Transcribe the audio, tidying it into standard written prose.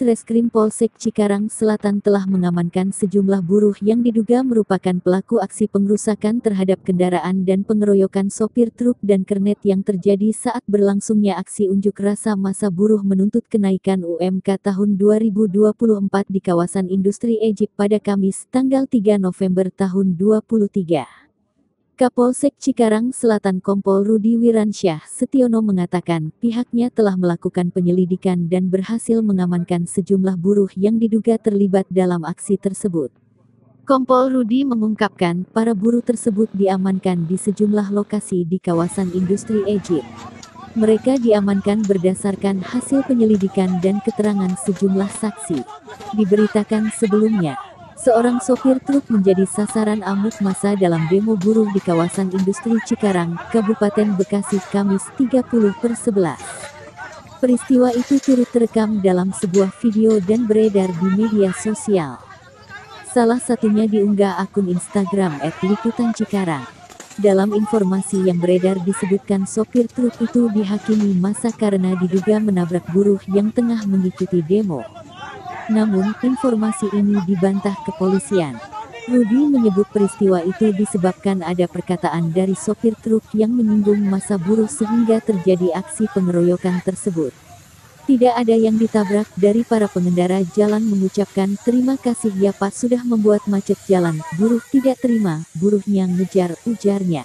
Ditreskrim Polsek Cikarang Selatan telah mengamankan sejumlah buruh yang diduga merupakan pelaku aksi pengrusakan terhadap kendaraan dan pengeroyokan sopir truk dan kernet yang terjadi saat berlangsungnya aksi unjuk rasa massa buruh menuntut kenaikan UMK tahun 2024 di kawasan industri Egypt pada Kamis, tanggal 3 November tahun 2023. Kapolsek Cikarang Selatan Kompol Rudi Wiransyah Setiono mengatakan pihaknya telah melakukan penyelidikan dan berhasil mengamankan sejumlah buruh yang diduga terlibat dalam aksi tersebut. Kompol Rudi mengungkapkan para buruh tersebut diamankan di sejumlah lokasi di kawasan industri Egypt. Mereka diamankan berdasarkan hasil penyelidikan dan keterangan sejumlah saksi. Diberitakan sebelumnya, seorang sopir truk menjadi sasaran amuk massa dalam demo buruh di kawasan industri Cikarang, Kabupaten Bekasi Kamis 30/11. Peristiwa itu turut terekam dalam sebuah video dan beredar di media sosial. Salah satunya diunggah akun Instagram @liputan_cikarang. Dalam informasi yang beredar disebutkan sopir truk itu dihakimi massa karena diduga menabrak buruh yang tengah mengikuti demo. Namun, informasi ini dibantah kepolisian. Rudi menyebut peristiwa itu disebabkan ada perkataan dari sopir truk yang menyinggung massa buruh sehingga terjadi aksi pengeroyokan tersebut. Tidak ada yang ditabrak. Dari para pengendara jalan mengucapkan terima kasih ya Pak sudah membuat macet jalan. Buruh tidak terima, buruhnya ngejar, ujarnya.